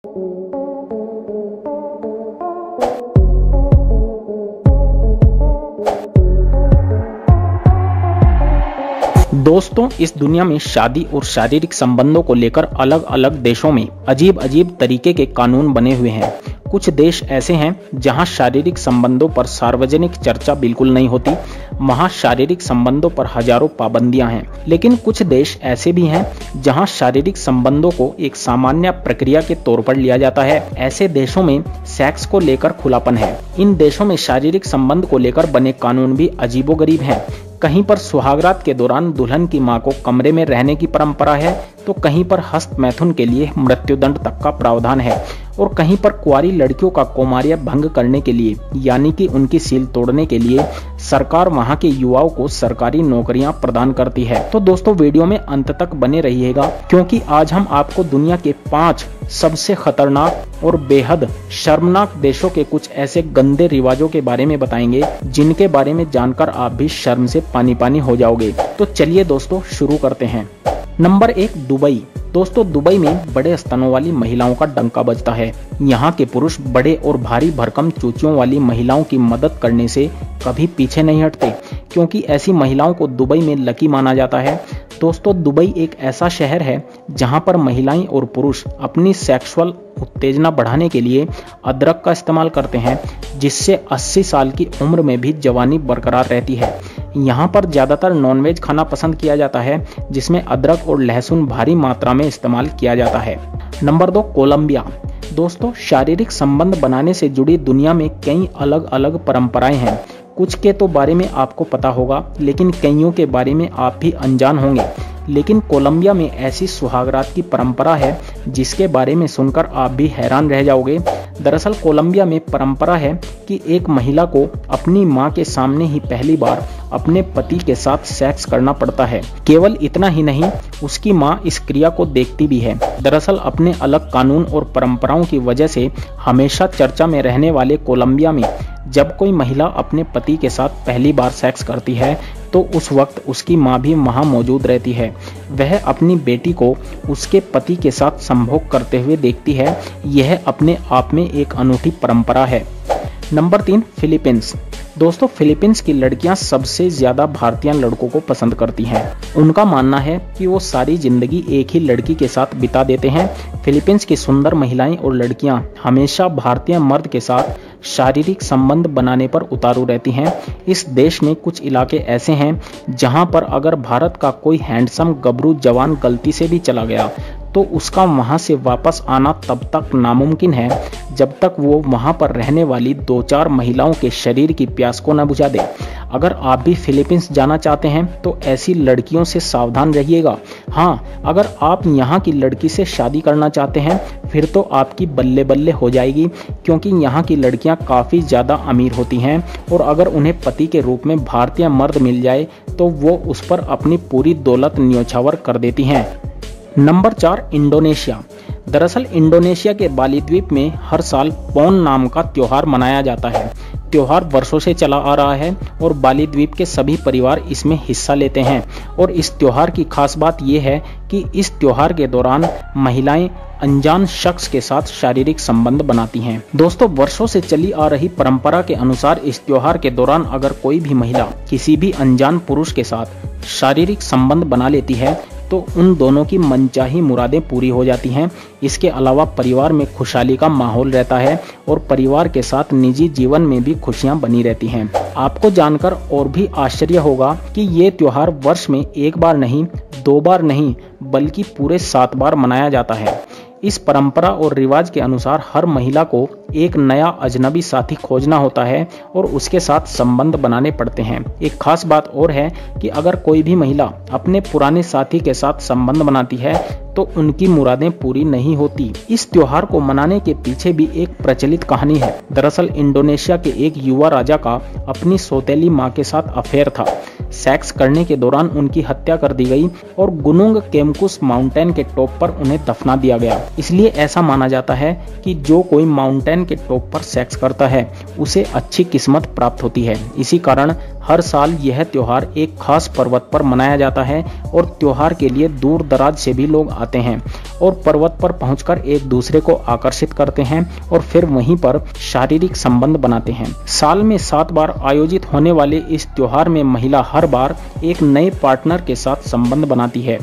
दोस्तों, इस दुनिया में शादी और शारीरिक संबंधों को लेकर अलग अलग देशों में अजीब अजीब तरीके के कानून बने हुए हैं। कुछ देश ऐसे हैं जहां शारीरिक संबंधों पर सार्वजनिक चर्चा बिल्कुल नहीं होती। वहां शारीरिक संबंधों पर हजारों पाबंदियां हैं। लेकिन कुछ देश ऐसे भी हैं जहां शारीरिक संबंधों को एक सामान्य प्रक्रिया के तौर पर लिया जाता है। ऐसे देशों में सेक्स को लेकर खुलापन है। इन देशों में शारीरिक संबंध को लेकर बने कानून भी अजीबोगरीब हैं। कहीं पर सुहागरात के दौरान दुल्हन की मां को कमरे में रहने की परंपरा है, तो कहीं पर हस्त मैथुन के लिए मृत्युदंड तक का प्रावधान है, और कहीं पर कुंवारी लड़कियों का कौमार्य भंग करने के लिए यानी कि उनकी सील तोड़ने के लिए सरकार वहां के युवाओं को सरकारी नौकरियां प्रदान करती है। तो दोस्तों, वीडियो में अंत तक बने रहिएगा, क्योंकि आज हम आपको दुनिया के 5 सबसे खतरनाक और बेहद शर्मनाक देशों के कुछ ऐसे गंदे रिवाजों के बारे में बताएंगे जिनके बारे में जानकर आप भी शर्म से पानी पानी हो जाओगे। तो चलिए दोस्तों, शुरू करते हैं। Number 1, Dubai. दोस्तों, दुबई में बड़े स्तनों वाली महिलाओं का डंका बजता है। यहाँ के पुरुष बड़े और भारी भरकम चूचियों वाली महिलाओं की मदद करने से कभी पीछे नहीं हटते, क्योंकि ऐसी महिलाओं को दुबई में लकी माना जाता है। दोस्तों, दुबई एक ऐसा शहर है जहाँ पर महिलाएं और पुरुष अपनी सेक्सुअल उत्तेजना बढ़ाने के लिए अदरक का इस्तेमाल करते हैं, जिससे 80 साल की उम्र में भी जवानी बरकरार रहती है। यहाँ पर ज्यादातर नॉनवेज खाना पसंद किया जाता है, जिसमें अदरक और लहसुन भारी मात्रा में इस्तेमाल किया जाता है। Number 2, Colombia. दोस्तों, शारीरिक संबंध बनाने से जुड़ी दुनिया में कई अलग अलग परंपराएं हैं। कुछ के तो बारे में आपको पता होगा, लेकिन कईयों के बारे में आप भी अनजान होंगे। लेकिन कोलंबिया में ऐसी सुहागरात की परंपरा है जिसके बारे में सुनकर आप भी हैरान रह जाओगे। दरअसल कोलंबिया में परंपरा है कि एक महिला को अपनी मां के सामने ही पहली बार अपने पति के साथ सेक्स करना पड़ता है। केवल इतना ही नहीं, उसकी मां इस क्रिया को देखती भी है। दरअसल अपने अलग कानून और परंपराओं की वजह से हमेशा चर्चा में रहने वाले कोलंबिया में जब कोई महिला अपने पति के साथ पहली बार सेक्स करती है, तो उस वक्त उसकी मां भी वहां मौजूद रहती है। वह अपनी बेटी को उसके पति के साथ संभोग करते हुए देखती है। यह अपने आप में एक अनूठी परंपरा है। Number 3, Philippines. दोस्तों, फिलीपींस की लड़कियां सबसे ज्यादा भारतीय लड़कों को पसंद करती हैं। उनका मानना है कि वो सारी जिंदगी एक ही लड़की के साथ बिता देते हैं। फिलीपींस की सुंदर महिलाएं और लड़कियां हमेशा भारतीय मर्द के साथ शारीरिक संबंध बनाने पर उतारू रहती हैं। इस देश में कुछ इलाके ऐसे हैं जहां पर अगर भारत का कोई हैंडसम गबरू जवान गलती से भी चला गया, तो उसका वहां से वापस आना तब तक नामुमकिन है जब तक वो वहां पर रहने वाली 2-4 महिलाओं के शरीर की प्यास को न बुझा दे। अगर आप भी फिलीपींस जाना चाहते हैं तो ऐसी लड़कियों से सावधान रहिएगा। हाँ, अगर आप यहाँ की लड़की से शादी करना चाहते हैं फिर तो आपकी बल्ले बल्ले हो जाएगी, क्योंकि यहाँ की लड़कियाँ काफ़ी ज़्यादा अमीर होती हैं, और अगर उन्हें पति के रूप में भारतीय मर्द मिल जाए तो वो उस पर अपनी पूरी दौलत न्योछावर कर देती हैं। Number 4, Indonesia. दरअसल इंडोनेशिया के बाली द्वीप में हर साल पोन नाम का त्योहार मनाया जाता है। त्योहार वर्षों से चला आ रहा है और बाली द्वीप के सभी परिवार इसमें हिस्सा लेते हैं। और इस त्योहार की खास बात यह है कि इस त्योहार के दौरान महिलाएं अनजान शख्स के साथ शारीरिक संबंध बनाती हैं। दोस्तों, वर्षों से चली आ रही परंपरा के अनुसार इस त्योहार के दौरान अगर कोई भी महिला किसी भी अनजान पुरुष के साथ शारीरिक संबंध बना लेती है तो उन दोनों की मनचाही मुरादें पूरी हो जाती हैं। इसके अलावा परिवार में खुशहाली का माहौल रहता है और परिवार के साथ निजी जीवन में भी खुशियां बनी रहती हैं। आपको जानकर और भी आश्चर्य होगा कि ये त्योहार वर्ष में 1 बार नहीं, 2 बार नहीं, बल्कि पूरे 7 बार मनाया जाता है। इस परंपरा और रिवाज के अनुसार हर महिला को एक नया अजनबी साथी खोजना होता है और उसके साथ संबंध बनाने पड़ते हैं। एक खास बात और है कि अगर कोई भी महिला अपने पुराने साथी के साथ संबंध बनाती है तो उनकी मुरादें पूरी नहीं होती। इस त्योहार को मनाने के पीछे भी एक प्रचलित कहानी है। दरअसल इंडोनेशिया के एक युवा राजा का अपनी सौतेली मां के साथ अफेयर था। सेक्स करने के दौरान उनकी हत्या कर दी गई और गुनुंग केमकुस माउंटेन के टॉप पर उन्हें दफना दिया गया। इसलिए ऐसा माना जाता है कि जो कोई माउंटेन के टॉप पर सेक्स करता है उसे अच्छी किस्मत प्राप्त होती है। इसी कारण हर साल यह त्योहार एक खास पर्वत पर मनाया जाता है और त्योहार के लिए दूर दराज से भी लोग आते हैं और पर्वत पर पहुंचकर एक दूसरे को आकर्षित करते हैं और फिर वहीं पर शारीरिक संबंध बनाते हैं। साल में 7 बार आयोजित होने वाले इस त्योहार में महिला हर बार एक नए पार्टनर के साथ संबंध बनाती है।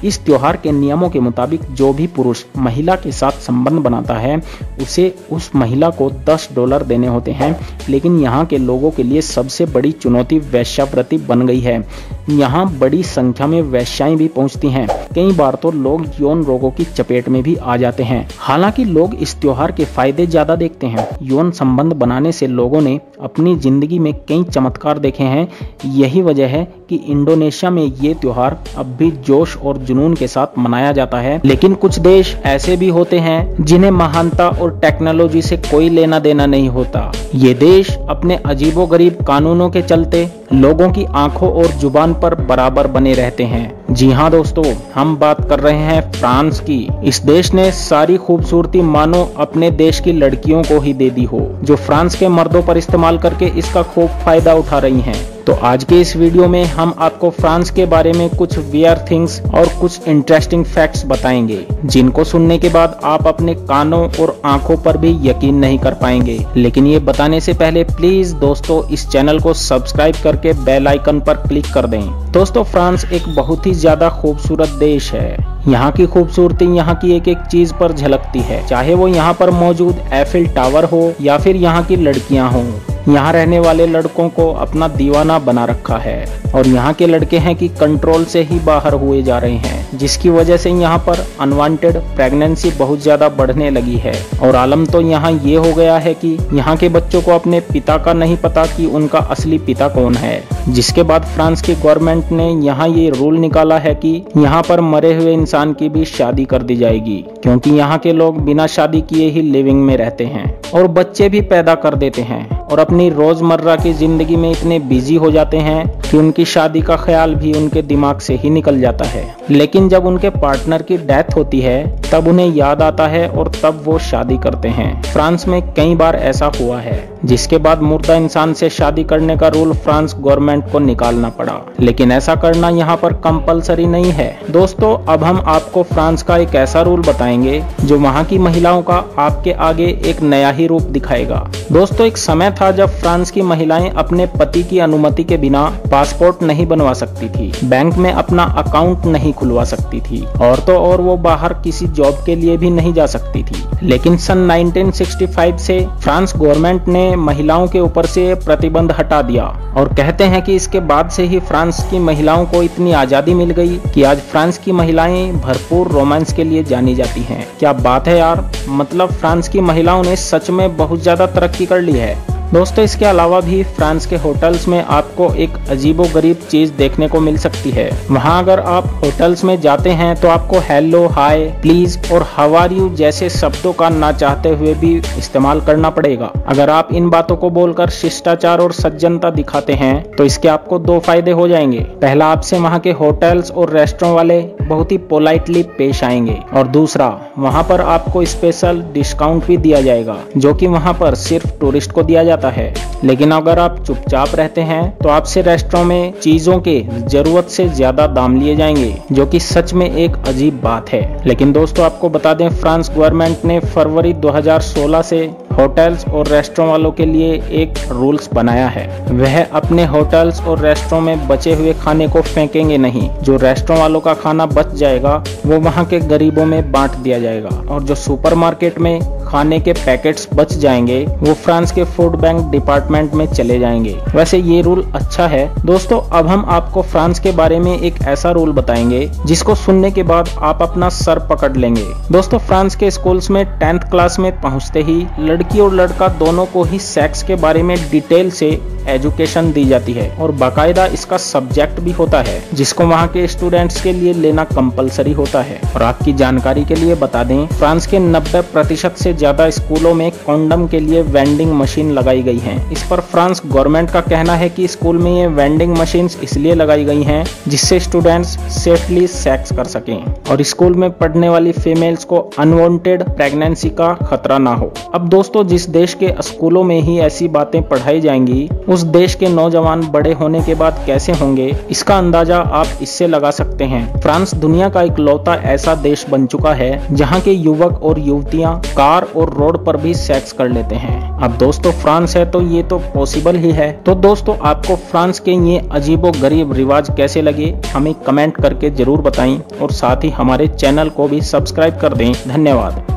इस त्योहार के नियमों के मुताबिक जो भी पुरुष महिला के साथ संबंध बनाता है उसे उस महिला को $10 देने होते हैं। लेकिन यहाँ के लोगों के लिए सबसे बड़ी चुनौती वेश्यावृत्ति बन गई है। यहाँ बड़ी संख्या में वेश्याएं भी पहुँचती हैं। कई बार तो लोग यौन रोगों की चपेट में भी आ जाते हैं। हालांकि लोग इस त्योहार के फायदे ज्यादा देखते हैं। यौन संबंध बनाने से लोगों ने अपनी जिंदगी में कई चमत्कार देखे हैं। यही वजह है कि इंडोनेशिया में ये त्योहार अब भी जोश और जुनून के साथ मनाया जाता है। लेकिन कुछ देश ऐसे भी होते हैं जिन्हें महानता और टेक्नोलॉजी से कोई लेना देना नहीं होता। ये देश अपने अजीबोगरीब कानूनों के चलते लोगों की आंखों और जुबान पर बराबर बने रहते हैं। जी हाँ दोस्तों, हम बात कर रहे हैं फ्रांस की। इस देश ने सारी खूबसूरती मानो अपने देश की लड़कियों को ही दे दी हो, जो फ्रांस के मर्दों पर इस्तेमाल करके इसका खूब फायदा उठा रही हैं। तो आज के इस वीडियो में हम आपको फ्रांस के बारे में कुछ वियर थिंग्स और कुछ इंटरेस्टिंग फैक्ट्स बताएंगे, जिनको सुनने के बाद आप अपने कानों और आंखों पर भी यकीन नहीं कर पाएंगे। लेकिन ये बताने से पहले प्लीज दोस्तों इस चैनल को सब्सक्राइब करके बेल आइकन पर क्लिक कर दें। दोस्तों, फ्रांस एक बहुत ही ज्यादा खूबसूरत देश है। यहाँ की खूबसूरती यहाँ की एक एक चीज पर झलकती है, चाहे वो यहाँ पर मौजूद एफिल टावर हो या फिर यहाँ की लड़कियाँ हों। यहाँ रहने वाले लड़कों को अपना दीवाना बना रखा है और यहाँ के लड़के हैं कि कंट्रोल से ही बाहर हुए जा रहे हैं, जिसकी वजह से यहाँ पर अनवांटेड प्रेगनेंसी बहुत ज्यादा बढ़ने लगी है। और आलम तो यहाँ ये हो गया है कि यहाँ के बच्चों को अपने पिता का नहीं पता कि उनका असली पिता कौन है। जिसके बाद फ्रांस की गवर्नमेंट ने यहाँ ये रूल निकाला है कि यहाँ पर मरे हुए इंसान की भी शादी कर दी जाएगी, क्योंकि यहाँ के लोग बिना शादी किए ही लिविंग में रहते हैं और बच्चे भी पैदा कर देते हैं और अपनी रोजमर्रा की जिंदगी में इतने बिजी हो जाते हैं कि उनकी शादी का ख्याल भी उनके दिमाग से ही निकल जाता है। लेकिन जब उनके पार्टनर की डेथ होती है तब उन्हें याद आता है और तब वो शादी करते हैं। फ्रांस में कई बार ऐसा हुआ है, जिसके बाद मुर्दा इंसान से शादी करने का रूल फ्रांस गवर्नमेंट को निकालना पड़ा। लेकिन ऐसा करना यहाँ पर कंपलसरी नहीं है। दोस्तों, अब हम आपको फ्रांस का एक ऐसा रूल बताएंगे जो वहाँ की महिलाओं का आपके आगे एक नया ही रूप दिखाएगा। दोस्तों, एक समय था जब फ्रांस की महिलाएं अपने पति की अनुमति के बिना पासपोर्ट नहीं बनवा सकती थी, बैंक में अपना अकाउंट नहीं खुलवा सकती थी और तो और वो बाहर किसी जॉब के लिए भी नहीं जा सकती थी। लेकिन सन 1965 से फ्रांस गवर्नमेंट ने महिलाओं के ऊपर से प्रतिबंध हटा दिया और कहते हैं कि इसके बाद से ही फ्रांस की महिलाओं को इतनी आजादी मिल गई कि आज फ्रांस की महिलाएं भरपूर रोमांस के लिए जानी जाती हैं। क्या बात है यार, मतलब फ्रांस की महिलाओं ने सच में बहुत ज्यादा तरक्की कर ली है। दोस्तों, इसके अलावा भी फ्रांस के होटल्स में आपको एक अजीबोगरीब चीज देखने को मिल सकती है। वहां अगर आप होटल्स में जाते हैं तो आपको हेलो, हाय, प्लीज और हाउ आर यू जैसे शब्दों का ना चाहते हुए भी इस्तेमाल करना पड़ेगा। अगर आप इन बातों को बोलकर शिष्टाचार और सज्जनता दिखाते हैं तो इसके आपको 2 फायदे हो जाएंगे। पहला, आपसे वहाँ के होटल्स और रेस्टोरेंट वाले बहुत ही पोलाइटली पेश आएंगे और दूसरा, वहाँ पर आपको स्पेशल डिस्काउंट भी दिया जाएगा, जो कि वहाँ पर सिर्फ टूरिस्ट को दिया जाता है। लेकिन अगर आप चुपचाप रहते हैं तो आपसे रेस्टोरेंट में चीजों के जरूरत से ज्यादा दाम लिए जाएंगे, जो कि सच में एक अजीब बात है। लेकिन दोस्तों, आपको बता दें, फ्रांस गवर्नमेंट ने फरवरी 2016 से होटल्स और रेस्टोरेंट वालों के लिए एक रूल्स बनाया है। वह अपने होटल्स और रेस्टोरेंट में बचे हुए खाने को फेंकेंगे नहीं। जो रेस्टोरेंट वालों का खाना बच जाएगा वो वहाँ के गरीबों में बांट दिया जाएगा और जो सुपरमार्केट में खाने के पैकेट्स बच जाएंगे वो फ्रांस के फूड बैंक डिपार्टमेंट में चले जाएंगे। वैसे ये रूल अच्छा है। दोस्तों, अब हम आपको फ्रांस के बारे में एक ऐसा रूल बताएंगे जिसको सुनने के बाद आप अपना सर पकड़ लेंगे। दोस्तों, फ्रांस के स्कूल्स में 10th क्लास में पहुंचते ही लड़की और लड़का दोनों को ही सेक्स के बारे में डिटेल से एजुकेशन दी जाती है और बाकायदा इसका सब्जेक्ट भी होता है, जिसको वहाँ के स्टूडेंट्स के लिए लेना कंपलसरी होता है। और आपकी जानकारी के लिए बता दें, फ्रांस के 90% से ज्यादा स्कूलों में कॉन्डम के लिए वेंडिंग मशीन लगाई गई है। इस पर फ्रांस गवर्नमेंट का कहना है कि स्कूल में ये वेंडिंग मशीन इसलिए लगाई गई हैं जिससे स्टूडेंट्स सेफली सेक्स कर सकें और स्कूल में पढ़ने वाली फीमेल्स को अनवांटेड प्रेगनेंसी का खतरा ना हो। अब दोस्तों, जिस देश के स्कूलों में ही ऐसी बातें पढ़ाई जाएंगी, उस देश के नौजवान बड़े होने के बाद कैसे होंगे, इसका अंदाजा आप इससे लगा सकते हैं। फ्रांस दुनिया का इकलौता ऐसा देश बन चुका है जहां के युवक और युवतियां कार और रोड पर भी सेक्स कर लेते हैं। अब दोस्तों, फ्रांस है तो ये तो पॉसिबल ही है। तो दोस्तों, आपको फ्रांस के ये अजीबोगरीब रिवाज कैसे लगे हमें कमेंट करके जरूर बताएं और साथ ही हमारे चैनल को भी सब्सक्राइब कर दें। धन्यवाद।